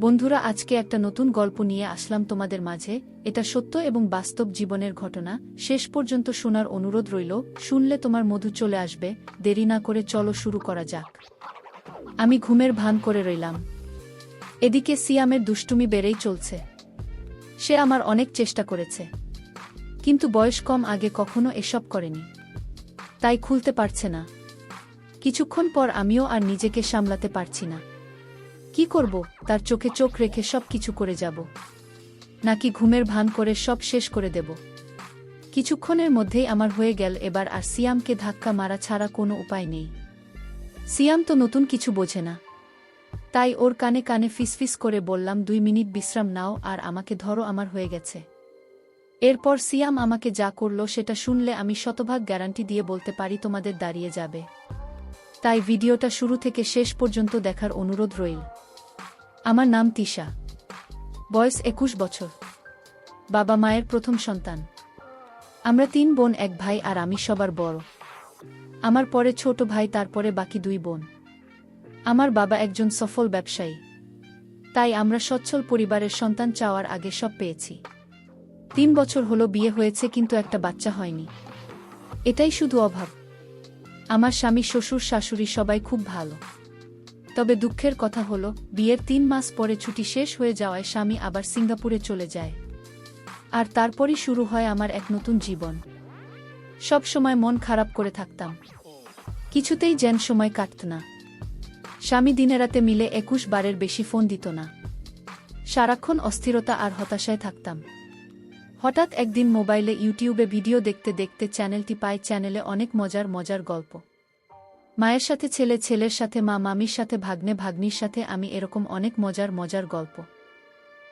বন্ধুরা, আজকে একটা নতুন গল্প নিয়ে আসলাম তোমাদের মাঝে। এটা সত্য এবং বাস্তব জীবনের ঘটনা। শেষ পর্যন্ত শোনার অনুরোধ রইল। শুনলে তোমার মধু চলে আসবে। দেরি না করে চলো শুরু করা যাক। আমি ঘুমের ভান করে রইলাম। এদিকে সিয়ামের দুষ্টুমি বেড়েই চলছে। সে আমার অনেক চেষ্টা করেছে, কিন্তু বয়স কম, আগে কখনো এসব করেনি, তাই খুলতে পারছে না। কিছুক্ষণ পর আমিও আর নিজেকে সামলাতে পারছি না। কি করব? তার চোখে চোখ রেখে সব কিছু করে যাব, নাকি ঘুমের ভান করে সব শেষ করে দেব? কিছুক্ষণের মধ্যেই আমার হয়ে গেল। এবার আর সিয়ামকে ধাক্কা মারা ছাড়া কোনো উপায় নেই। সিয়াম তো নতুন কিছু বোঝে না, তাই ওর কানে কানে ফিসফিস করে বললাম, 2 মিনিট বিশ্রাম নাও আর আমাকে ধরো, আমার হয়ে গেছে। এরপর সিয়াম আমাকে যা করল সেটা শুনলে আমি শতভাগ গ্যারান্টি দিয়ে বলতে পারি তোমাদের দাঁড়িয়ে যাবে। তাই ভিডিওটা শুরু থেকে শেষ পর্যন্ত দেখার অনুরোধ রইল। আমার নাম তিশা, বয়স 21 বছর, বাবা মায়ের প্রথম সন্তান। আমরা 3 বোন, 1 ভাই, আর আমি সবার বড়। আমার পরে ছোট ভাই, তারপরে বাকি 2 বোন। আমার বাবা একজন সফল ব্যবসায়ী, তাই আমরা সচ্ছল পরিবারের সন্তান। চাওয়ার আগে সব পেয়েছি। 3 বছর হলো বিয়ে হয়েছে, কিন্তু একটা বাচ্চা হয়নি। এটাই শুধু অভাব। আমার স্বামী, শ্বশুর, শাশুড়ি সবাই খুব ভালো। তবে দুঃখের কথা হলো, বিয়ের 3 মাস পরে ছুটি শেষ হয়ে যাওয়ায় স্বামী আবার সিঙ্গাপুরে চলে যায়। আর তারপরই শুরু হয় আমার এক নতুন জীবন। সব সময় মন খারাপ করে থাকতাম, কিছুতেই যেন সময় কাটত না। স্বামী দিনে রাতে মিলে 21 বারের বেশি ফোন দিত না। সারাক্ষণ অস্থিরতা আর হতাশায় থাকতাম। হঠাৎ একদিন মোবাইলে ইউটিউবে ভিডিও দেখতে দেখতে চ্যানেলটি পাই। চ্যানেলে অনেক মজার মজার গল্প। মায়ের সাথে ছেলে, ছেলের সাথে মা, মামির সাথে ভাগ্নে, ভাগ্নির সাথে আমি, এরকম অনেক মজার মজার গল্প।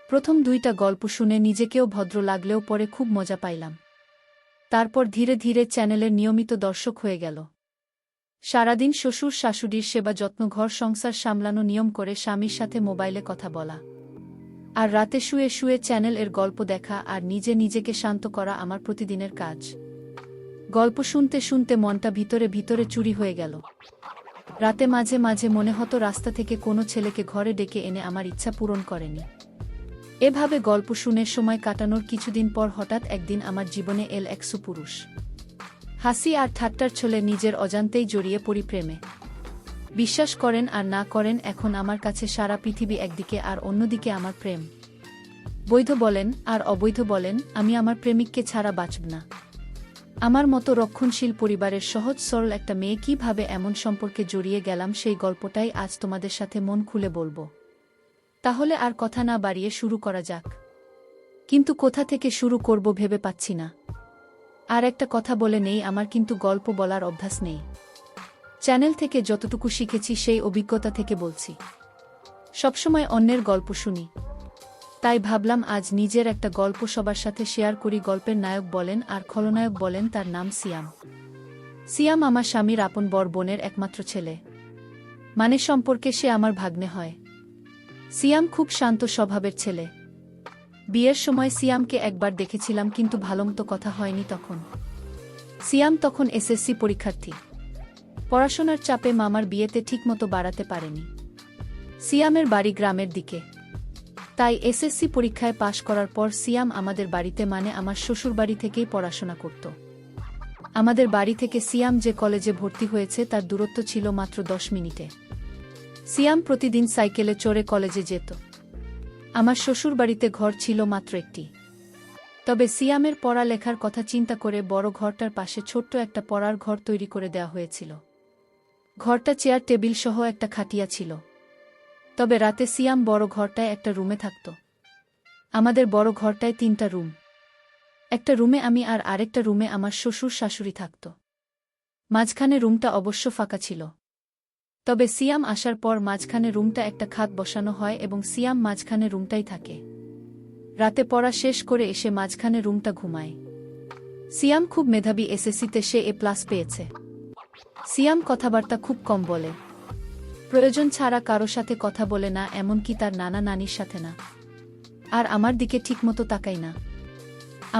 প্রথম 2টা গল্প শুনে নিজেকেও ভদ্র লাগলেও পরে খুব মজা পাইলাম। তারপর ধীরে ধীরে চ্যানেলের নিয়মিত দর্শক হয়ে গেল। সারাদিন শ্বশুর শাশুড়ির সেবা যত্ন, ঘর সংসার সামলানো, নিয়ম করে স্বামীর সাথে মোবাইলে কথা বলা, আর রাতে শুয়ে শুয়ে চ্যানেল এর গল্প দেখা আর নিজে নিজেকে শান্ত করা আমার প্রতিদিনের কাজ। গল্প শুনতে শুনতে মনটা ভিতরে ভিতরে চুরি হয়ে গেল। রাতে মাঝে মাঝে মনে হতো রাস্তা থেকে কোনো ছেলেকে ঘরে ডেকে এনে আমার ইচ্ছা পূরণ করেনি। এভাবে গল্প শুনে সময় কাটানোর কিছুদিন পর হঠাৎ একদিন আমার জীবনে এল এক সুপুরুষ। হাসি আর ঠাট্টার ছলে নিজের অজান্তেই জড়িয়ে পড়ি প্রেমে। বিশ্বাস করেন আর না করেন, এখন আমার কাছে সারা পৃথিবী একদিকে আর অন্যদিকে আমার প্রেম। বৈধ বলেন আর অবৈধ বলেন, আমি আমার প্রেমিককে ছাড়া বাঁচব না। আমার মতো রক্ষণশীল পরিবারের সহজ সরল একটা মেয়ে কিভাবে এমন সম্পর্কে জড়িয়ে গেলাম, সেই গল্পটাই আজ তোমাদের সাথে মন খুলে বলবো। তাহলে আর কথা না বাড়িয়ে শুরু করা যাক। কিন্তু কোথা থেকে শুরু করব ভেবে পাচ্ছি না। আর একটা কথা বলে নেই, আমার কিন্তু গল্প বলার অভ্যাস নেই। চ্যানেল থেকে যতটুকু শিখেছি সেই অভিজ্ঞতা থেকে বলছি। সবসময় অন্যের গল্প শুনি, তাই ভাবলাম আজ নিজের একটা গল্প সবার সাথে শেয়ার করি। গল্পের নায়ক বলেন আর খলনায়ক বলেন, তার নাম সিয়াম। সিয়াম আমার স্বামীর আপন বড় বোনের একমাত্র ছেলে, মানে সম্পর্কে সে আমার ভাগ্নে হয়। সিয়াম খুব শান্ত স্বভাবের ছেলে। বিয়ের সময় সিয়ামকে একবার দেখেছিলাম, কিন্তু ভালোমতো কথা হয়নি তখন। সিয়াম তখন এসএসসি পরীক্ষার্থী। পড়াশোনার চাপে মামার বিয়েতে ঠিকমতো বাড়াতে পারেনি। সিয়ামের বাড়ি গ্রামের দিকে, তাই এসএসসি পরীক্ষায় পাশ করার পর সিয়াম আমাদের বাড়িতে, মানে আমার শ্বশুরবাড়ি থেকেই পড়াশোনা করত। আমাদের বাড়ি থেকে সিয়াম যে কলেজে ভর্তি হয়েছে তার দূরত্ব ছিল মাত্র 10 মিনিটে। সিয়াম প্রতিদিন সাইকেলে চড়ে কলেজে যেত। আমার শ্বশুরবাড়িতে ঘর ছিল মাত্র একটি। তবে সিয়ামের পড়ালেখার কথা চিন্তা করে বড় ঘরটার পাশে ছোট্ট একটা পড়ার ঘর তৈরি করে দেওয়া হয়েছিল। ঘরটা চেয়ার টেবিল সহ একটা খাটিয়া ছিল। তবে রাতে সিয়াম বড় ঘরটায় একটা রুমে থাকত। আমাদের বড় ঘরটায় 3টা রুম। একটা রুমে আমি আর আরেকটা রুমে আমার শ্বশুর শাশুড়ি থাকত। মাঝখানে রুমটা অবশ্য ফাঁকা ছিল। তবে সিয়াম আসার পর মাঝখানে রুমটা একটা খাট বসানো হয় এবং সিয়াম মাঝখানে রুমটাই থাকে। রাতে পড়া শেষ করে এসে মাঝখানে রুমটা ঘুমায়। সিয়াম খুব মেধাবী, এসএসসিতে সে A+ পেয়েছে। সিয়াম কথাবার্তা খুব কম বলে, প্রয়োজন ছাড়া কারো সাথে কথা বলে না, এমনকি তার নানা নানির সাথে না। আর আমার দিকে ঠিকমতো তাকাই না।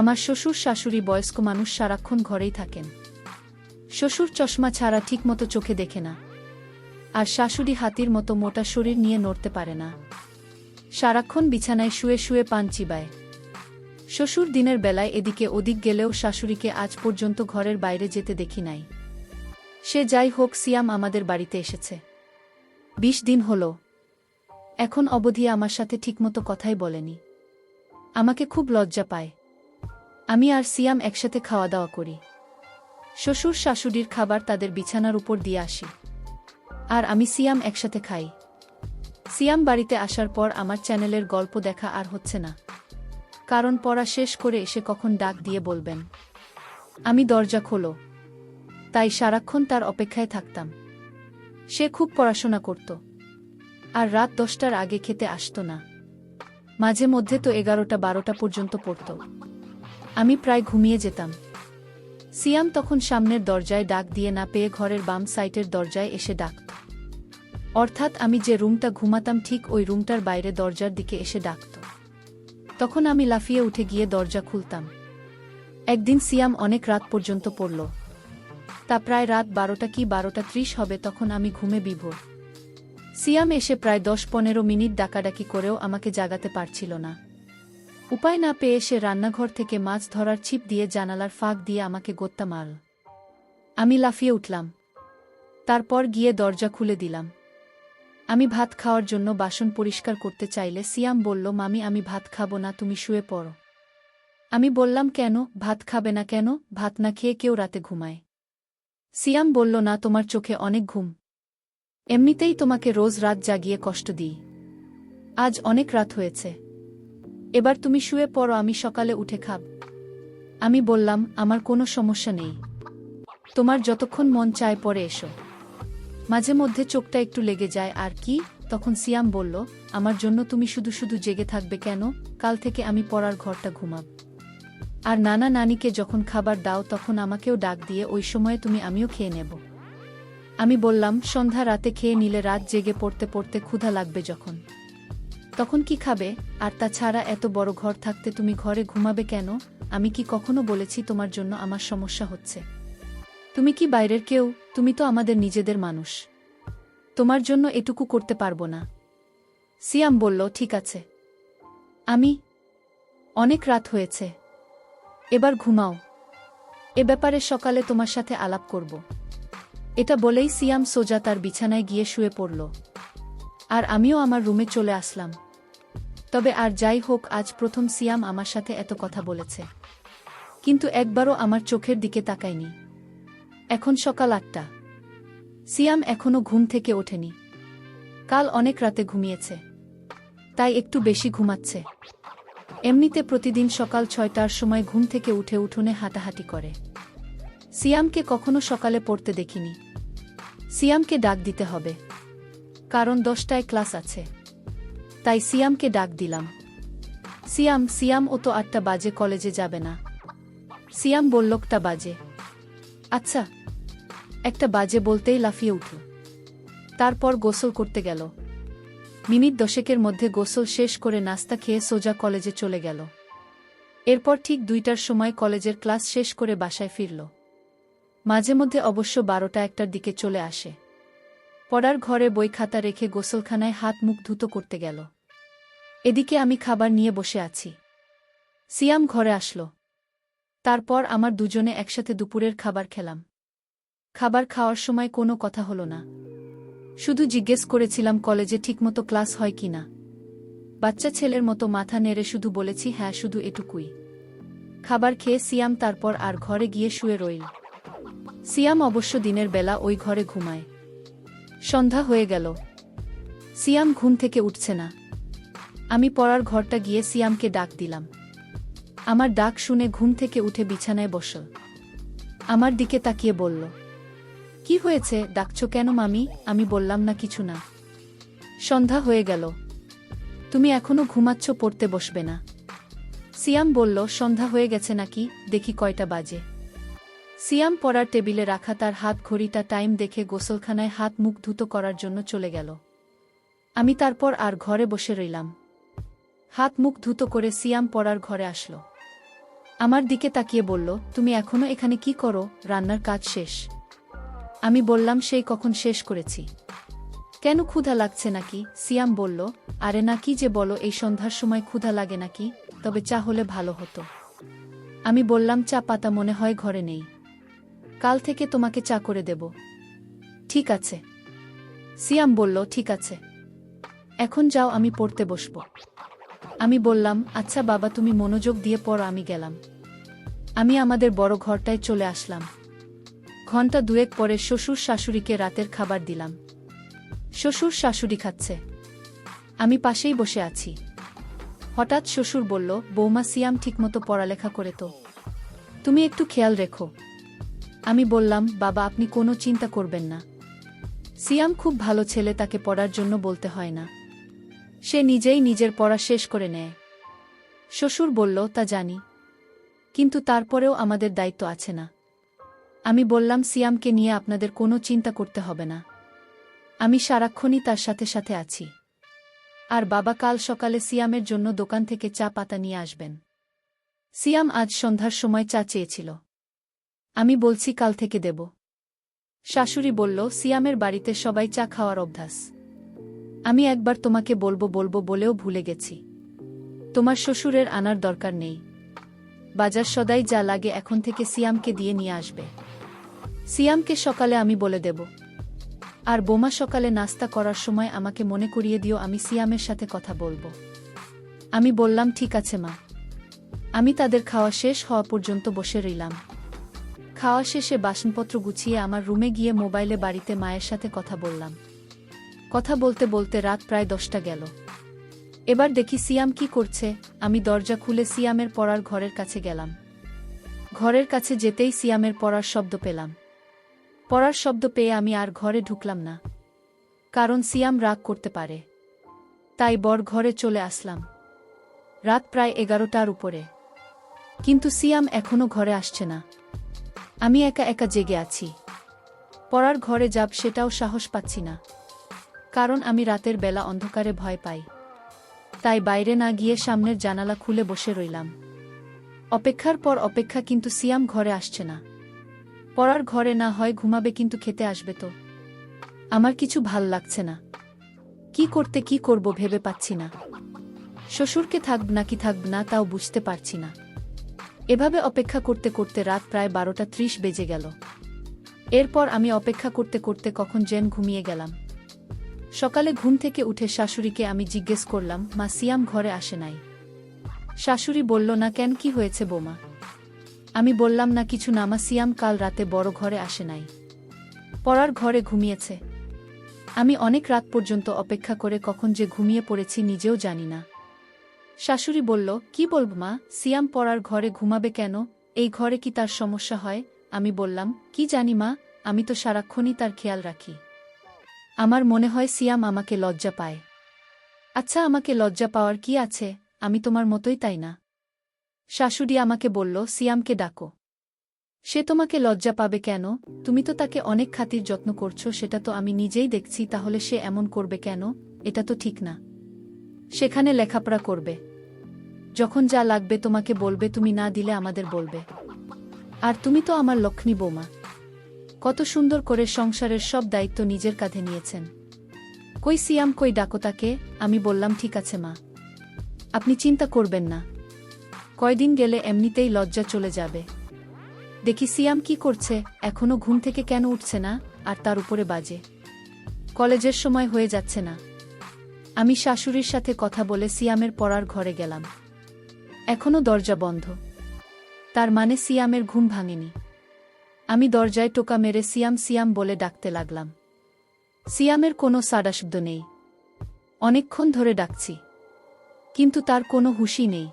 আমার শ্বশুর শাশুড়ি বয়স্ক মানুষ, সারাক্ষণ ঘরেই থাকেন। শ্বশুর চশমা ছাড়া ঠিকমতো চোখে দেখে না, আর শাশুড়ি হাতির মতো মোটা শরীর নিয়ে নড়তে পারে না। সারাক্ষণ বিছানায় শুয়ে শুয়ে পান চিবায়। শ্বশুর দিনের বেলায় এদিকে ওদিক গেলেও শাশুড়িকে আজ পর্যন্ত ঘরের বাইরে যেতে দেখি নাই। সে যাই হোক, সিয়াম আমাদের বাড়িতে এসেছে 20 দিন হলো। এখন অবধি আমার সাথে ঠিকমতো কথাই বলেনি। আমাকে খুব লজ্জা পায়। আমি আর সিয়াম একসাথে খাওয়া দাওয়া করি। শ্বশুর শাশুড়ির খাবার তাদের বিছানার উপর দিয়ে আসি, আর আমি সিয়াম একসাথে খাই। সিয়াম বাড়িতে আসার পর আমার চ্যানেলের গল্প দেখা আর হচ্ছে না, কারণ পড়া শেষ করে এসে কখন ডাক দিয়ে বলবেন আমি দরজা খোলো। তাই সারাক্ষণ তার অপেক্ষায় থাকতাম। সে খুব পড়াশোনা করত, আর রাত 10টার আগে খেতে আসত না। মাঝে মধ্যে তো 11টা-12টা পর্যন্ত পড়ত। আমি প্রায় ঘুমিয়ে যেতাম। সিয়াম তখন সামনের দরজায় ডাক দিয়ে না পেয়ে ঘরের বাম সাইটের দরজায় এসে ডাকত। অর্থাৎ আমি যে রুমটা ঘুমাতাম ঠিক ওই রুমটার বাইরে দরজার দিকে এসে ডাকত। তখন আমি লাফিয়ে উঠে গিয়ে দরজা খুলতাম। একদিন সিয়াম অনেক রাত পর্যন্ত পড়ল। তা প্রায় রাত 12টা কি 12:30 হবে, তখন আমি ঘুমে বিভোর। সিয়াম এসে প্রায় 10-15 মিনিট ডাকাডাকি করেও আমাকে জাগাতে পারছিল না। উপায় না পেয়ে সে রান্নাঘর থেকে মাছ ধরার ছিপ দিয়ে জানালার ফাঁক দিয়ে আমাকে গোত্তা মারল। আমি লাফিয়ে উঠলাম। তারপর গিয়ে দরজা খুলে দিলাম। আমি ভাত খাওয়ার জন্য বাসন পরিষ্কার করতে চাইলে সিয়াম বলল, মামি আমি ভাত খাবো না, তুমি শুয়ে পড়ো। আমি বললাম, কেন, ভাত খাবে না কেন? ভাত না খেয়ে কেউ রাতে ঘুমায়? সিয়াম বলল, না, তোমার চোখে অনেক ঘুম। এমনিতেই তোমাকে রোজ রাত জাগিয়ে কষ্ট দিই। আজ অনেক রাত হয়েছে, এবার তুমি শুয়ে পড়ো, আমি সকালে উঠে খাব। আমি বললাম, আমার কোনো সমস্যা নেই, তোমার যতক্ষণ মন চায় পরে এসো। মাঝে মধ্যে চোখটা একটু লেগে যায় আর কি। তখন সিয়াম বলল, আমার জন্য তুমি শুধু শুধু জেগে থাকবে কেন? কাল থেকে আমি পড়ার ঘরটা ঘুমাব। আর নানা নানিকে যখন খাবার দাও তখন আমাকেও ডাক দিয়ে ওই সময়ে তুমি আমিও খেয়ে নেব। আমি বললাম, সন্ধ্যা রাতে খেয়ে নিলে রাত জেগে পড়তে পড়তে ক্ষুধা লাগবে যখন, তখন কি খাবে? আর তাছাড়া এত বড় ঘর থাকতে তুমি ঘরে ঘুমাবে কেন? আমি কি কখনো বলেছি তোমার জন্য আমার সমস্যা হচ্ছে? তুমি কি বাইরের কেউ? তুমি তো আমাদের নিজেদের মানুষ। তোমার জন্য এটুকু করতে পারবো না। সিয়াম বলল, ঠিক আছে, আমি অনেক রাত হয়েছে, এবার ঘুমাও, এ ব্যাপারে সকালে তোমার সাথে আলাপ করব। এটা বলেই সিয়াম সোজা তার বিছানায় গিয়ে শুয়ে পড়ল, আর আমিও আমার রুমে চলে আসলাম। তবে আর যাই হোক, আজ প্রথম সিয়াম আমার সাথে এত কথা বলেছে, কিন্তু একবারও আমার চোখের দিকে তাকায়নি। এখন সকাল 8টা। সিয়াম এখনো ঘুম থেকে ওঠেনি। কাল অনেক রাতে ঘুমিয়েছে, তাই একটু বেশি ঘুমাচ্ছে। এমনিতে প্রতিদিন সকাল 6টার সময় ঘুম থেকে উঠে উঠোনে হাঁটাহাঁটি করে। সিয়ামকে কখনো সকালে পড়তে দেখিনি। সিয়ামকে ডাক দিতে হবে, কারণ 10টায় ক্লাস আছে। তাই সিয়ামকে ডাক দিলাম। সিয়াম, সিয়াম, ও তো 8টা বাজে, কলেজে যাবে না? সিয়াম বলল, 1টা বাজে। আচ্ছা, 1টা বাজে বলতেই লাফিয়ে উঠল। তারপর গোসল করতে গেল। মিনিট 10-এর মধ্যে গোসল শেষ করে নাস্তা খেয়ে সোজা কলেজে চলে গেল। এরপর ঠিক 2টার সময় কলেজের ক্লাস শেষ করে বাসায় ফিরল। মাঝে মধ্যে অবশ্য 12টা-1টার দিকে চলে আসে। পড়ার ঘরে বই খাতা রেখে গোসলখানায় হাত মুখ ধুতো করতে গেল। এদিকে আমি খাবার নিয়ে বসে আছি। সিয়াম ঘরে আসলো। তারপর আমার দুজনে একসাথে দুপুরের খাবার খেলাম। খাবার খাওয়ার সময় কোনো কথা হলো না। শুধু জিজ্ঞেস করেছিলাম কলেজে ঠিকমতো ক্লাস হয় কিনা। বাচ্চা ছেলের মতো মাথা নেড়ে শুধু বলেছি, হ্যাঁ, শুধু এটুকুই। খাবার খেয়ে সিয়াম তারপর আর ঘরে গিয়ে শুয়ে রইল। সিয়াম অবশ্য দিনের বেলা ওই ঘরে ঘুমায়। সন্ধ্যা হয়ে গেল, সিয়াম ঘুম থেকে উঠছে না। আমি পড়ার ঘরটা গিয়ে সিয়ামকে ডাক দিলাম। আমার ডাক শুনে ঘুম থেকে উঠে বিছানায় বসল। আমার দিকে তাকিয়ে বলল, কি হয়েছে, ডাকছো কেন মামি? আমি বললাম, না, কিছু না। সন্ধ্যা হয়ে গেল, তুমি এখনো ঘুমাচ্ছ, পড়তে বসবে না? সিয়াম বলল, সন্ধ্যা হয়ে গেছে নাকি, দেখি কয়টা বাজে। সিয়াম পড়ার টেবিলে রাখা তার হাত ঘড়িটা টাইম দেখে গোসলখানায় হাত মুখ ধুতো করার জন্য চলে গেল। আমি তারপর আর ঘরে বসে রইলাম। হাত মুখ ধুতো করে সিয়াম পড়ার ঘরে আসলো। আমার দিকে তাকিয়ে বলল, তুমি এখনো এখানে কি করো? রান্নার কাজ শেষ? আমি বললাম, সেই কখন শেষ করেছি। কেন ক্ষুধা লাগছে নাকি? সিয়াম বলল, আরে না, কি যে বলো, এই সন্ধ্যার সময় ক্ষুধা লাগে নাকি? তবে চা হলে ভালো হতো। আমি বললাম, চা পাতা মনে হয় ঘরে নেই। কাল থেকে তোমাকে চা করে দেব। ঠিক আছে। সিয়াম বলল, ঠিক আছে, এখন যাও, আমি পড়তে বসব। আমি বললাম, আচ্ছা বাবা, তুমি মনোযোগ দিয়ে পড়ো। আমি গেলাম। আমি আমাদের বড় ঘরটায় চলে আসলাম। ঘণ্টা দুয়েক পরে শ্বশুর শাশুড়িকে রাতের খাবার দিলাম। শ্বশুর শাশুড়ি খাচ্ছে, আমি পাশেই বসে আছি। হঠাৎ শ্বশুর বলল, বৌমা, সিয়াম ঠিকমতো পড়ালেখা করে তো? তুমি একটু খেয়াল রেখো। আমি বললাম, বাবা, আপনি কোনো চিন্তা করবেন না। সিয়াম খুব ভালো ছেলে, তাকে পড়ার জন্য বলতে হয় না। সে নিজেই নিজের পড়া শেষ করে নেয়। শ্বশুর বলল, তা জানি, কিন্তু তারপরেও আমাদের দায়িত্ব আছে না? আমি বললাম, সিয়ামকে নিয়ে আপনাদের কোনো চিন্তা করতে হবে না। আমি সারাক্ষণই তার সাথে সাথে আছি। আর বাবা, কাল সকালে সিয়ামের জন্য দোকান থেকে চা পাতা নিয়ে আসবেন। সিয়াম আজ সন্ধ্যার সময় চা চেয়েছিল। আমি বলছি, কাল থেকে দেব। শাশুড়ি বলল, সিয়ামের বাড়িতে সবাই চা খাওয়ার অভ্যাস। আমি একবার তোমাকে বলবো বলবো বলেও ভুলে গেছি। তোমার শ্বশুরের আনার দরকার নেই। বাজার সদাই যা লাগে এখন থেকে সিয়ামকে দিয়ে নিয়ে আসবে। সিয়ামকে সকালে আমি বলে দেব। আর বোমা, সকালে নাস্তা করার সময় আমাকে মনে করিয়ে দিও, আমি সিয়ামের সাথে কথা বলবো। আমি বললাম, ঠিক আছে মা। আমি তাদের খাওয়া শেষ হওয়া পর্যন্ত বসে রইলাম। খাওয়া শেষে বাসনপত্র গুছিয়ে আমার রুমে গিয়ে মোবাইলে বাড়িতে মায়ের সাথে কথা বললাম। কথা বলতে বলতে রাত প্রায় 10টা গেল। এবার দেখি সিয়াম কি করছে। আমি দরজা খুলে সিয়ামের পড়ার ঘরের কাছে গেলাম। ঘরের কাছে যেতেই সিয়ামের পড়ার শব্দ পেলাম। পড়ার শব্দ পেয়ে আমি আর ঘরে ঢুকলাম না, কারণ সিয়াম রাগ করতে পারে। তাই বর ঘরে চলে আসলাম। রাত প্রায় 11টার উপরে, কিন্তু সিয়াম এখনো ঘরে আসছে না। আমি একা একা জেগে আছি। পড়ার ঘরে যাব সেটাও সাহস পাচ্ছি না, কারণ আমি রাতের বেলা অন্ধকারে ভয় পাই। তাই বাইরে না গিয়ে সামনের জানালা খুলে বসে রইলাম। অপেক্ষার পর অপেক্ষা, কিন্তু সিয়াম ঘরে আসছে না। পড়ার ঘরে না হয় ঘুমাবে, কিন্তু খেতে আসবে তো? আমার কিছু ভাল লাগছে না। কি করব ভেবে পাচ্ছি না। শ্বশুরকে থাকব নাকি থাকব না তাও বুঝতে পারছি না। এভাবে অপেক্ষা করতে করতে রাত প্রায় 12টা 30 বেজে গেল। এরপর আমি অপেক্ষা করতে করতে কখন যেন ঘুমিয়ে গেলাম। সকালে ঘুম থেকে উঠে শাশুড়িকে আমি জিজ্ঞেস করলাম, মা, সিয়াম ঘরে আসে নাই? শাশুড়ি বলল, না কেন, কি হয়েছে বৌমা? আমি বললাম, না কিছু না মা, সিয়াম কাল রাতে বড় ঘরে আসে নাই, পড়ার ঘরে ঘুমিয়েছে। আমি অনেক রাত পর্যন্ত অপেক্ষা করে কখন যে ঘুমিয়ে পড়েছি নিজেও জানি না। শাশুড়ি বলল, কি বলব মা, সিয়াম পড়ার ঘরে ঘুমাবে কেন? এই ঘরে কি তার সমস্যা হয়? আমি বললাম, কি জানি মা, আমি তো সারাক্ষণই তার খেয়াল রাখি। আমার মনে হয় সিয়াম আমাকে লজ্জা পায়। আচ্ছা, আমাকে লজ্জা পাওয়ার কি আছে? আমি তোমার মতোই, তাই না? শাশুড়ি আমাকে বলল, সিয়ামকে ডাকো। সে তোমাকে লজ্জা পাবে কেন? তুমি তো তাকে অনেক খাতির যত্ন করছো, সেটা তো আমি নিজেই দেখছি। তাহলে সে এমন করবে কেন? এটা তো ঠিক না। সেখানে লেখাপড়া করবে, যখন যা লাগবে তোমাকে বলবে, তুমি না দিলে আমাদের বলবে। আর তুমি তো আমার লক্ষ্মী বৌমা, কত সুন্দর করে সংসারের সব দায়িত্ব নিজের কাঁধে নিয়েছেন। কই সিয়াম, কই, ডাকো তাকে। আমি বললাম, ঠিক আছে মা, আপনি চিন্তা করবেন না, কয়দিন গেলে এমনিতেই লজ্জা চলে যাবে। দেখি সিয়াম কি করছে, এখনো ঘুম থেকে কেন উঠছে না? আর তার উপরে বাজে কলেজের সময় হয়ে যাচ্ছে না। আমি শাশুড়ির সাথে কথা বলে সিয়ামের পড়ার ঘরে গেলাম। এখনো দরজা বন্ধ, তার মানে সিয়ামের ঘুম ভাঙেনি। আমি দরজায় টোকা মেরে সিয়াম সিয়াম বলে ডাকতে লাগলাম। সিয়ামের কোনো সাড়া শব্দ নেই। অনেকক্ষণ ধরে ডাকছি, কিন্তু তার কোনো হুঁশই নেই।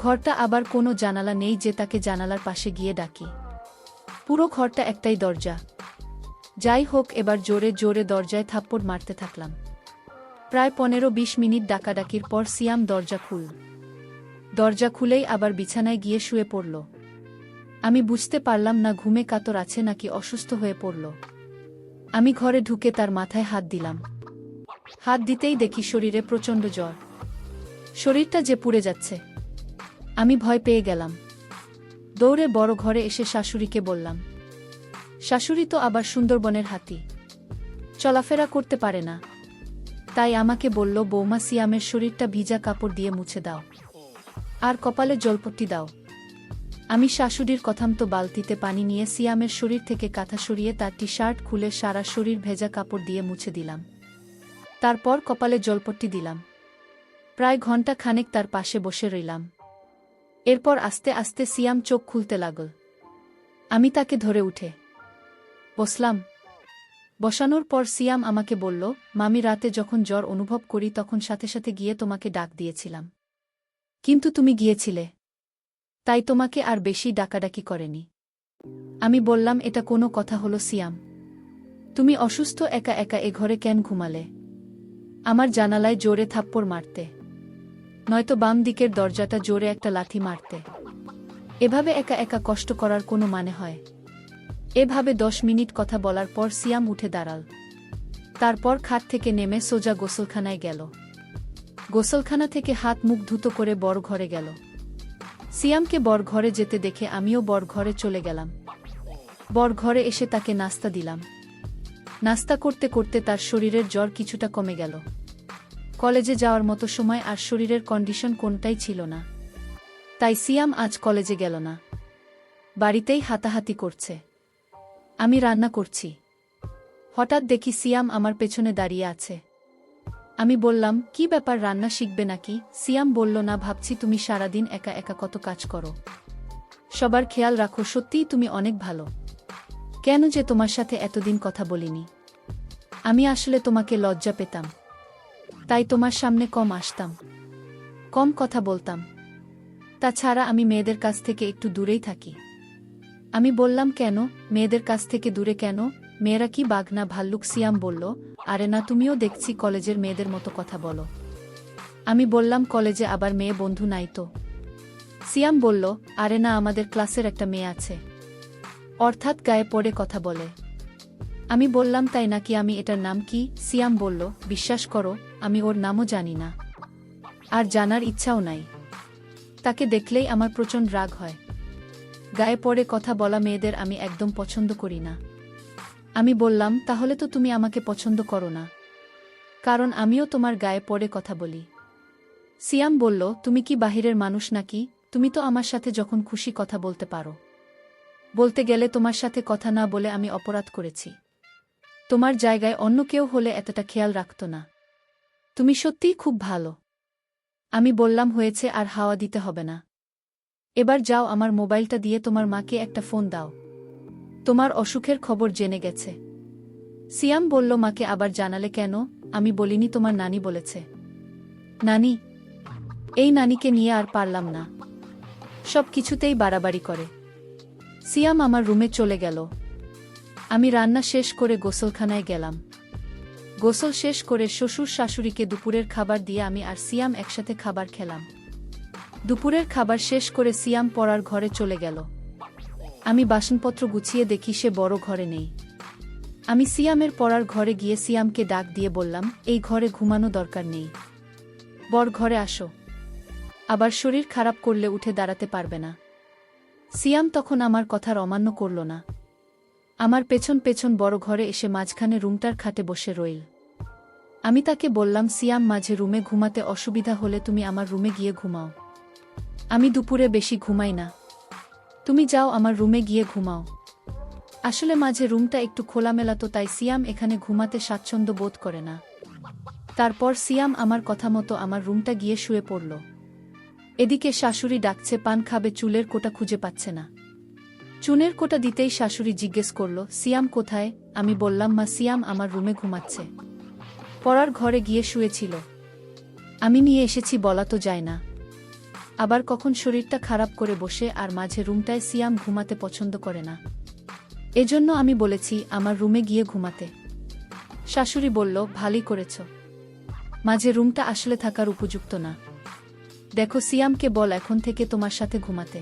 ঘরটা আবার কোনো জানালা নেই যে তাকে জানালার পাশে গিয়ে ডাকি। পুরো ঘরটা একটাই দরজা। যাই হোক, এবার জোরে জোরে দরজায় থাপ্পড় মারতে থাকলাম। প্রায় 15-20 মিনিট ডাকাডাকির পর সিয়াম দরজা খুলেই আবার বিছানায় গিয়ে শুয়ে পড়ল। আমি বুঝতে পারলাম না ঘুমে কাতর আছে নাকি অসুস্থ হয়ে পড়ল। আমি ঘরে ঢুকে তার মাথায় হাত দিলাম। হাত দিতেই দেখি শরীরে প্রচণ্ড জ্বর, শরীরটা যে পুড়ে যাচ্ছে। আমি ভয় পেয়ে গেলাম। দৌড়ে বড় ঘরে এসে শাশুড়িকে বললাম। শাশুড়ি তো আবার সুন্দরবনের হাতি, চলাফেরা করতে পারে না। তাই আমাকে বলল, বৌমা সিয়ামের শরীরটা ভিজা কাপড় দিয়ে মুছে দাও, আর কপালে জলপট্টি দাও। আমি শাশুড়ির কথামতো বালতিতে পানি নিয়ে সিয়ামের শরীর থেকে কাঁথা সরিয়ে তার টি শার্ট খুলে সারা শরীর ভেজা কাপড় দিয়ে মুছে দিলাম। তারপর কপালে জলপট্টি দিলাম। প্রায় ঘণ্টা খানেক তার পাশে বসে রইলাম। এরপর আস্তে আস্তে সিয়াম চোখ খুলতে লাগল। আমি তাকে ধরে উঠে বসলাম। বসানোর পর সিয়াম আমাকে বলল, মামি, রাতে যখন জ্বর অনুভব করি তখন সাথে সাথে গিয়ে তোমাকে ডাক দিয়েছিলাম, কিন্তু তুমি গিয়েছিলে, তাই তোমাকে আর বেশি ডাকাডাকি করেনি। আমি বললাম, এটা কোনো কথা হলো সিয়াম? তুমি অসুস্থ, একা একা এ ঘরে কেন ঘুমালে? আমার জানালায় জোরে থাপ্পড় মারতে, নয়তো বাম দিকের দরজাটা জোরে একটা লাথি মারতে। এভাবে একা একা কষ্ট করার কোনো মানে হয়? এভাবে 10 মিনিট কথা বলার পর সিয়াম উঠে দাঁড়াল। তারপর খাট থেকে নেমে সোজা গোসলখানায় গেল। গোসলখানা থেকে হাত মুখ ধুতো করে বড় ঘরে গেল। সিয়ামকে বড় ঘরে যেতে দেখে আমিও বড় ঘরে চলে গেলাম। বড় ঘরে এসে তাকে নাস্তা দিলাম। নাস্তা করতে করতে তার শরীরের জ্বর কিছুটা কমে গেল। কলেজে যাওয়ার মতো সময় আর শরীরের কন্ডিশন কোনটাই ছিল না। তাই সিয়াম আজ কলেজে গেল না, বাড়িতেই হাতাহাতি করছে। আমি রান্না করছি। হঠাৎ দেখি সিয়াম আমার পেছনে দাঁড়িয়ে আছে। আমি বললাম, কি ব্যাপার, রান্না শিখবে নাকি? সিয়াম বলল, না, ভাবছি তুমি সারাদিন একা একা কত কাজ করো, সবার খেয়াল রাখো, সত্যিই তুমি অনেক ভালো। কেন যে তোমার সাথে এতদিন কথা বলিনি? আমি আসলে তোমাকে লজ্জা পেতাম, তাই তোমার সামনে কম আসতাম, কম কথা বলতাম। তাছাড়া আমি মেয়েদের কাছ থেকে একটু দূরেই থাকি। আমি বললাম, কেন? মেয়েদের কাছ থেকে দূরে কেন? মেয়েরা কি বাঘ না ভাল্লুক? সিয়াম বলল, আরে না, তুমিও দেখছি কলেজের মেয়েদের মতো কথা বলো। আমি বললাম, কলেজে আবার মেয়ে বন্ধু নাই তো? সিয়াম বলল, আরে না, আমাদের ক্লাসের একটা মেয়ে আছে, অর্থাৎ গায়ে পড়ে কথা বলে। আমি বললাম, তাই নাকি? আমি এটার নাম কি? সিয়াম বলল, বিশ্বাস করো, আমি ওর নামও জানি না, আর জানার ইচ্ছাও নাই। তাকে দেখলেই আমার প্রচণ্ড রাগ হয়। গায়ে পড়ে কথা বলা মেয়েদের আমি একদম পছন্দ করি না। আমি বললাম, তাহলে তো তুমি আমাকে পছন্দ করো না, কারণ আমিও তোমার গায়ে পড়ে কথা বলি। সিয়াম বলল, তুমি কি বাহিরের মানুষ নাকি? তুমি তো আমার সাথে যখন খুশি কথা বলতে পারো। বলতে গেলে তোমার সাথে কথা না বলে আমি অপরাধ করেছি। তোমার জায়গায় অন্য কেউ হলে এতটা খেয়াল রাখত না। তুমি সত্যিই খুব ভালো। আমি বললাম, হয়েছে, আর হাওয়া দিতে হবে না। এবার যাও, আমার মোবাইলটা দিয়ে তোমার মাকে একটা ফোন দাও, তোমার অসুখের খবর জেনে গেছে। সিয়াম বলল, মাকে আবার জানালে কেন? আমি বলিনি, তোমার নানি বলেছে। নানি? এই নানিকে নিয়ে আর পারলাম না, সব কিছুতেই বাড়াবাড়ি করে। সিয়াম আমার রুমে চলে গেল। আমি রান্না শেষ করে গোসলখানায় গেলাম। গোসল শেষ করে শ্বশুর শাশুড়িকে দুপুরের খাবার দিয়ে আমি আর সিয়াম একসাথে খাবার খেলাম। দুপুরের খাবার শেষ করে সিয়াম পড়ার ঘরে চলে গেল। আমি বাসনপত্র গুছিয়ে দেখি সে বড় ঘরে নেই। আমি সিয়ামের পড়ার ঘরে গিয়ে সিয়ামকে ডাক দিয়ে বললাম, এই ঘরে ঘুমানো দরকার নেই, বড় ঘরে আসো, আবার শরীর খারাপ করলে উঠে দাঁড়াতে পারবে না। সিয়াম তখন আমার কথার অমান্য করল না। আমার পেছন পেছন বড় ঘরে এসে মাঝখানে রুমটার খাটে বসে রইল। আমি তাকে বললাম, সিয়াম, মাঝে রুমে ঘুমাতে অসুবিধা হলে তুমি আমার রুমে গিয়ে ঘুমাও। আমি দুপুরে বেশি ঘুমাই না, তুমি যাও আমার রুমে গিয়ে ঘুমাও। আসলে মাঝে রুমটা একটু খোলামেলা তো, তাই সিয়াম এখানে ঘুমাতে স্বাচ্ছন্দ্য বোধ করে না। তারপর সিয়াম আমার কথা মতো আমার রুমটা গিয়ে শুয়ে পড়ল। এদিকে শাশুড়ি ডাকছে, পান খাবে, চুলের কোটা খুঁজে পাচ্ছে না। চুনের কোটা দিতেই শাশুড়ি জিজ্ঞেস করল, সিয়াম কোথায়? আমি বললাম, মা, সিয়াম আমার রুমে ঘুমাচ্ছে, পড়ার ঘরে গিয়ে শুয়েছিল, আমি নিয়ে এসেছি বলা তো যায় না। আবার কখন শরীরটা খারাপ করে বসে, আর মাঝে রুমটায় সিয়াম ঘুমাতে পছন্দ করে না, এজন্য আমি বলেছি আমার রুমে গিয়ে ঘুমাতে। শাশুড়ি বলল, ভালোই করেছ, মাঝে রুমটা আসলে থাকার উপযুক্ত না। দেখো, সিয়ামকে বল এখন থেকে তোমার সাথে ঘুমাতে,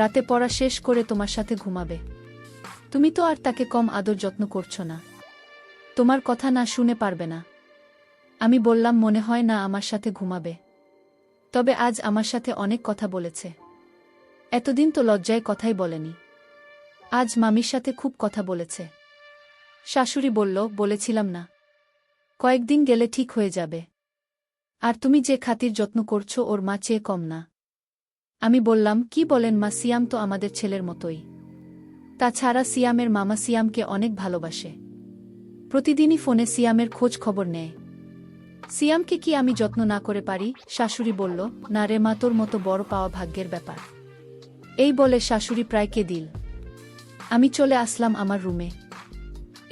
রাতে পড়া শেষ করে তোমার সাথে ঘুমাবে। তুমি তো আর তাকে কম আদর যত্ন করছো না, তোমার কথা না শুনে পারবে না। আমি বললাম, মনে হয় না আমার সাথে ঘুমাবে, তবে আজ আমার সাথে অনেক কথা বলেছে, এতদিন তো লজ্জায় কথাই বলেনি, আজ মামির সাথে খুব কথা বলেছে। শাশুড়ি বলল, বলেছিলাম না, কয়েকদিন গেলে ঠিক হয়ে যাবে। আর তুমি যে খাতির যত্ন করছো ওর মা চেয়ে কম না। আমি বললাম, কি বলেন মা, সিয়াম তো আমাদের ছেলের মতোই। তাছাড়া সিয়ামের মামা সিয়ামকে অনেক ভালোবাসে, প্রতিদিনই ফোনে সিয়ামের খোঁজ খবর নেয়। সিয়ামকে কি আমি যত্ন না করে পারি? শাশুড়ি বলল, না রে মা, তোর মতো বড় পাওয়া ভাগ্যের ব্যাপার। এই বলে শাশুড়ি প্রায় কেঁদিল। আমি চলে আসলাম আমার রুমে।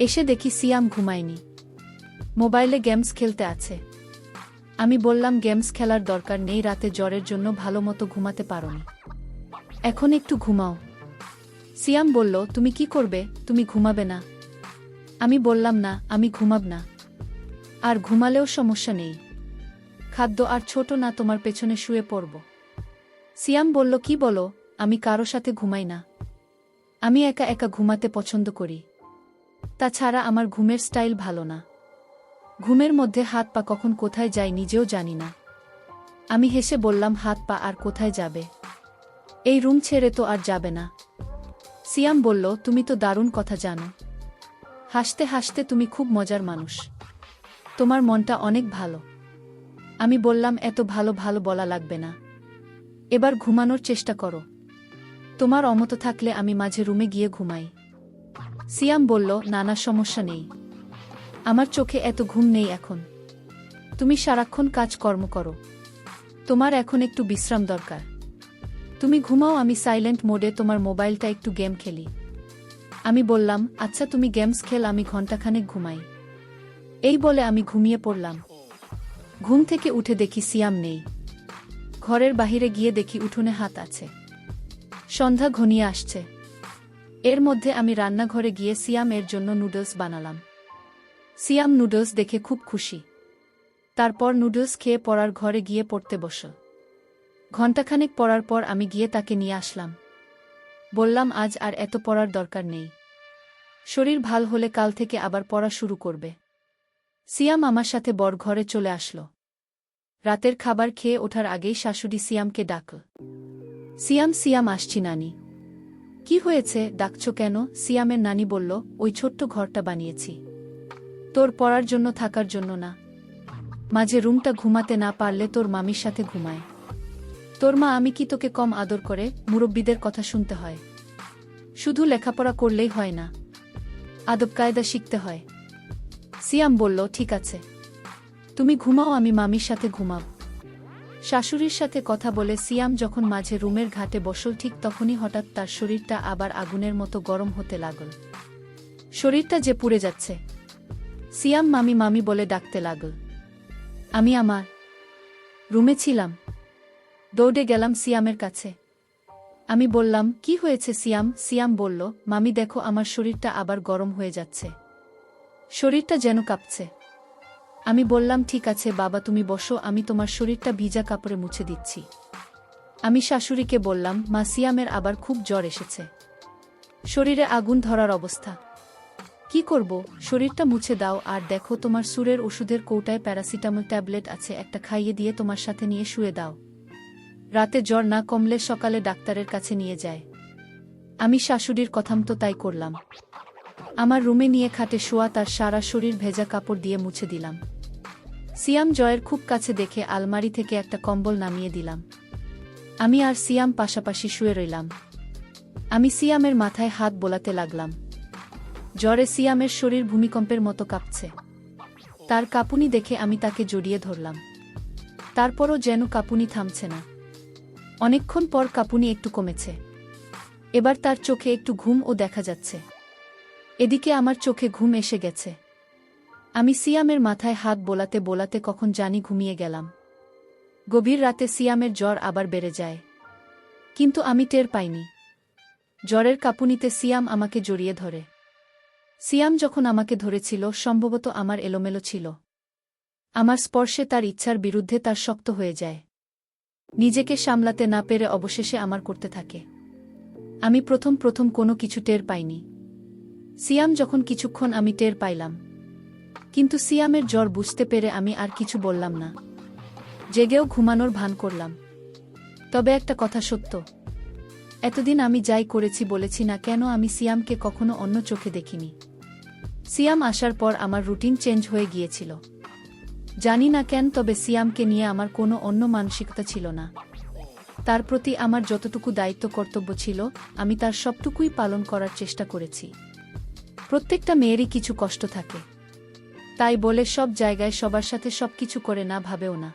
এসে দেখি সিয়াম ঘুমায়নি, মোবাইলে গেমস খেলতে আছে। আমি বললাম, গেমস খেলার দরকার নেই, রাতে জ্বরের জন্য ভালো মতো ঘুমাতে পারোনি, এখন একটু ঘুমাও। সিয়াম বলল, তুমি কি করবে? তুমি ঘুমাবে না? আমি বললাম, না, আমি ঘুমাব না। আর ঘুমালেও সমস্যা নেই, খাদ্য আর ছোট না, তোমার পেছনে শুয়ে পড়ব। সিয়াম বলল, কি বলো? আমি কারো সাথে ঘুমাই না, আমি একা একা ঘুমাতে পছন্দ করি। তাছাড়া আমার ঘুমের স্টাইল ভালো না, ঘুমের মধ্যে হাত পা কখন কোথায় যায় নিজেও জানি না। আমি হেসে বললাম, হাত পা আর কোথায় যাবে? এই রুম ছেড়ে তো আর যাবে না। সিয়াম বলল, তুমি তো দারুণ কথা জানো, হাসতে হাসতে, তুমি খুব মজার মানুষ, তোমার মনটা অনেক ভালো। আমি বললাম, এত ভালো ভালো বলা লাগবে না, এবার ঘুমানোর চেষ্টা করো। তোমার অমত থাকলে আমি মাঝে রুমে গিয়ে ঘুমাই। সিয়াম বলল, নানা সমস্যা নেই, আমার চোখে এত ঘুম নেই এখন, তুমি সারাক্ষণ কাজকর্ম করো, তোমার এখন একটু বিশ্রাম দরকার, তুমি ঘুমাও, আমি সাইলেন্ট মোডে তোমার মোবাইলটা একটু গেম খেলি। আমি বললাম, আচ্ছা তুমি গেমস খেল, আমি ঘণ্টাখানেক ঘুমাই। এই বলে আমি ঘুমিয়ে পড়লাম। ঘুম থেকে উঠে দেখি সিয়াম নেই। ঘরের বাহিরে গিয়ে দেখি উঠোনে হাত আছে। সন্ধ্যা ঘনিয়ে আসছে। এর মধ্যে আমি রান্নাঘরে গিয়ে সিয়াম এর জন্য নুডলস বানালাম। সিয়াম নুডলস দেখে খুব খুশি। তারপর নুডলস খেয়ে পড়ার ঘরে গিয়ে পড়তে বসল। ঘণ্টাখানেক পড়ার পর আমি গিয়ে তাকে নিয়ে আসলাম। বললাম, আজ আর এত পড়ার দরকার নেই, শরীর ভাল হলে কাল থেকে আবার পড়া শুরু করবে। সিয়াম আমার সাথে বর ঘরে চলে আসলো। রাতের খাবার খেয়ে ওঠার আগেই শাশুড়ি সিয়ামকে ডাকল। সিয়াম, সিয়াম, আসছি নানি। কি হয়েছে, ডাকছ কেন? সিয়ামের নানি বলল, ওই ছোট্ট ঘরটা বানিয়েছি তোর পড়ার জন্য, থাকার জন্য না। মাঝে রুমটা ঘুমাতে না পারলে তোর মামির সাথে ঘুমায়। তোর মা আমি কি তোকে কম আদর করে? মুরব্বিদের কথা শুনতে হয়, শুধু লেখাপড়া করলেই হয় না, আদব কায়দা শিখতে হয়। সিয়াম বলল, ঠিক আছে, তুমি ঘুমাও, আমি মামির সাথে ঘুমাব। শাশুড়ির সাথে কথা বলে সিয়াম যখন মাঝে রুমের ঘাটে বসল, ঠিক তখনই হঠাৎ তার শরীরটা আবার আগুনের মতো গরম হতে লাগল। শরীরটা যে পুড়ে যাচ্ছে। সিয়াম মামি মামি বলে ডাকতে লাগল। আমি আমার রুমে ছিলাম, দৌড়ে গেলাম সিয়ামের কাছে। আমি বললাম, কি হয়েছে সিয়াম? সিয়াম বলল, মামি দেখো, আমার শরীরটা আবার গরম হয়ে যাচ্ছে, শরীরটা যেন কাঁপছে। আমি বললাম, ঠিক আছে বাবা, তুমি বসো, আমি তোমার শরীরটা ভিজা কাপড়ে মুছে দিচ্ছি। আমি শাশুড়িকে বললাম, মা, সিয়ামের আবার খুব জ্বর এসেছে, শরীরে আগুন ধরার অবস্থা, কি করব? শরীরটা মুছে দাও, আর দেখো তোমার সুরের ওষুধের কৌটায় প্যারাসিটামল ট্যাবলেট আছে, একটা খাইয়ে দিয়ে তোমার সাথে নিয়ে শুয়ে দাও, রাতে জ্বর না কমলে সকালে ডাক্তারের কাছে নিয়ে যায়। আমি শাশুড়ির কথামতো তাই করলাম। আমার রুমে নিয়ে খাটে শোয়া তার সারা শরীর ভেজা কাপড় দিয়ে মুছে দিলাম। সিয়াম জয়ের খুব কাছে দেখে আলমারি থেকে একটা কম্বল নামিয়ে দিলাম। আমি আর সিয়াম পাশাপাশি শুয়ে রইলাম। আমি সিয়ামের মাথায় হাত বোলাতে লাগলাম। জ্বরে সিয়ামের শরীর ভূমিকম্পের মতো কাঁপছে। তার কাঁপুনি দেখে আমি তাকে জড়িয়ে ধরলাম। তারপরও যেন কাঁপুনি থামছে না। অনেকক্ষণ পর কাঁপুনি একটু কমেছে। এবার তার চোখে একটু ঘুমও দেখা যাচ্ছে। এদিকে আমার চোখে ঘুম এসে গেছে। আমি সিয়ামের মাথায় হাত বোলাতে বোলাতে কখন জানি ঘুমিয়ে গেলাম। গভীর রাতে সিয়ামের জ্বর আবার বেড়ে যায়, কিন্তু আমি টের পাইনি। জ্বরের কাঁপুনিতে সিয়াম আমাকে জড়িয়ে ধরে। সিয়াম যখন আমাকে ধরেছিল, সম্ভবত আমার এলোমেলো ছিল। আমার স্পর্শে তার ইচ্ছার বিরুদ্ধে তার শক্ত হয়ে যায়। নিজেকে সামলাতে না পেরে অবশেষে আমার করতে থাকে। আমি প্রথম প্রথম কোনো কিছু টের পাইনি। সিয়াম যখন কিছুক্ষণ আমি টের পাইলাম, কিন্তু সিয়ামের জ্বর বুঝতে পেরে আমি আর কিছু বললাম না। জেগেও ঘুমানোর ভান করলাম। তবে একটা কথা সত্য, এতদিন আমি যাই করেছি বলেছি না কেন, আমি সিয়ামকে কখনো অন্য চোখে দেখিনি। সিয়াম আসার পর আমার রুটিন চেঞ্জ হয়ে গিয়েছিল। জানি না কেন, তবে সিয়ামকে নিয়ে আমার কোনো অন্য মানসিকতা ছিল না। তার প্রতি আমার যতটুকু দায়িত্ব কর্তব্য ছিল, আমি তার সবটুকুই পালন করার চেষ্টা করেছি। প্রত্যেকটা মেয়েরই কিছু কষ্ট থাকে, তাই বলে সব জায়গায় সবার সাথে সবকিছু করে না ভাবেও না।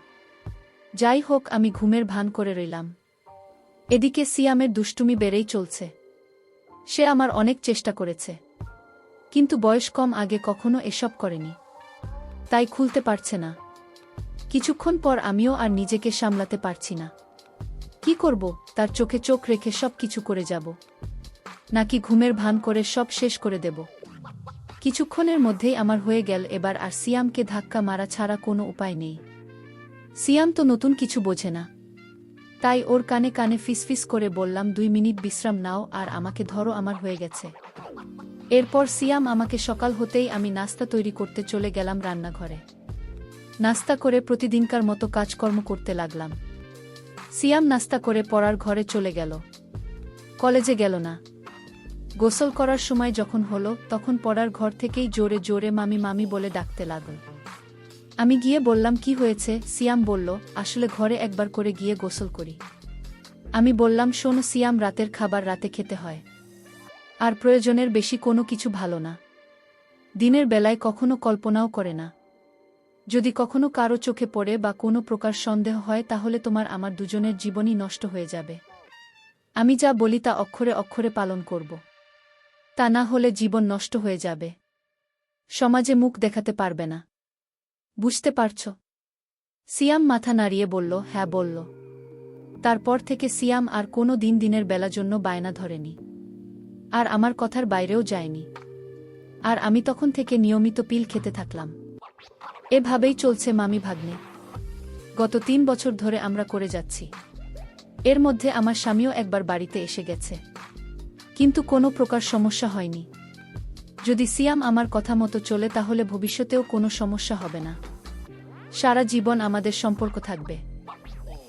যাই হোক, আমি ঘুমের ভান করে রইলাম। এদিকে সিয়ামের দুষ্টুমি বেড়েই চলছে। সে আমার অনেক চেষ্টা করেছে, কিন্তু বয়স কম, আগে কখনো এসব করেনি, তাই খুলতে পারছে না। কিছুক্ষণ পর আমিও আর নিজেকে সামলাতে পারছি না। কি করব? তার চোখে চোখ রেখে সব কিছু করে যাব, নাকি ঘুমের ভান করে সব শেষ করে দেব? কিছুক্ষণের মধ্যেই আমার হয়ে গেল। এবার আর সিয়ামকে ধাক্কা মারা ছাড়া কোনো উপায় নেই। সিয়াম তো নতুন কিছু বোঝে না, তাই ওর কানে কানে ফিসফিস করে বললাম, 2 মিনিট বিশ্রাম নাও আর আমাকে ধরো, আমার হয়ে গেছে। এরপর সিয়াম আমাকে সকাল হতেই আমি নাস্তা তৈরি করতে চলে গেলাম রান্নাঘরে। নাস্তা করে প্রতিদিনকার মতো কাজকর্ম করতে লাগলাম। সিয়াম নাস্তা করে পড়ার ঘরে চলে গেল, কলেজে গেল না। গোসল করার সময় যখন হলো, তখন পড়ার ঘর থেকেই জোরে জোরে মামি মামি বলে ডাকতে লাগল। আমি গিয়ে বললাম, কি হয়েছে? সিয়াম বলল, আসলে ঘরে একবার করে গিয়ে গোসল করি। আমি বললাম, শোনো সিয়াম, রাতের খাবার রাতে খেতে হয়, আর প্রয়োজনের বেশি কোনো কিছু ভালো না। দিনের বেলায় কখনো কল্পনাও করে না। যদি কখনো কারো চোখে পড়ে বা কোনো প্রকার সন্দেহ হয়, তাহলে তোমার আমার দুজনের জীবনই নষ্ট হয়ে যাবে। আমি যা বলি তা অক্ষরে অক্ষরে পালন করব, তা না হলে জীবন নষ্ট হয়ে যাবে, সমাজে মুখ দেখাতে পারবে না। বুঝতে পারছ? সিয়াম মাথা নাড়িয়ে বলল, হ্যাঁ বলল। তারপর থেকে সিয়াম আর কোনো দিন দিনের বেলা জন্য বায়না ধরেনি, আর আমার কথার বাইরেও যায়নি। আর আমি তখন থেকে নিয়মিত পিল খেতে থাকলাম। এভাবেই চলছে মামি ভাগ্নে। গত 3 বছর ধরে আমরা করে যাচ্ছি। এর মধ্যে আমার স্বামীও একবার বাড়িতে এসে গেছে, কিন্তু কোনো প্রকার সমস্যা হয়নি। যদি সিয়াম আমার কথা মতো চলে, তাহলে ভবিষ্যতেও কোনো সমস্যা হবে না। সারা জীবন আমাদের সম্পর্ক থাকবে।